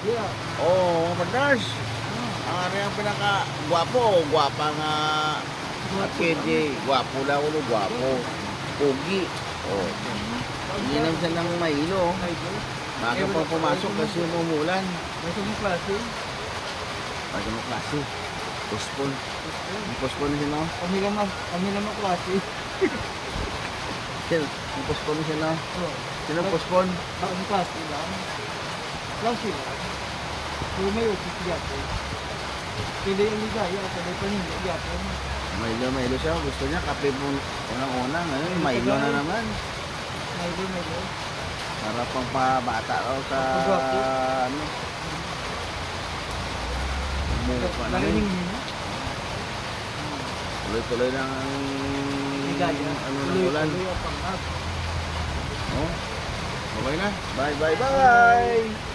Yeah. Oo, partners. Ang ang pinaka-gwapo, gwapa nga KJ. Gwapo daw ulo, gwapo. Pogi. Oh. Inom siya ng mailo. Bago pa pumasok kasi umuulan. Masuk mo klase. Bago mo klase. Postpone. Postpone siya na. Kami lang ang klase. Postpone siya na. Oh. Sino postpone? Ang klase lang. Klase lang. Kung may office dito. Pwede yung ligaya, pwede pa hindi dito. Mailo siya. Gusto niya kape po unang-unang. Ngayon, mailo na naman. Mailo. Para pang pabata raw sa ano. Mukha na rin. Tuloy-tuloy lang ang ano ng ulan. Oh. Okay na. Bye.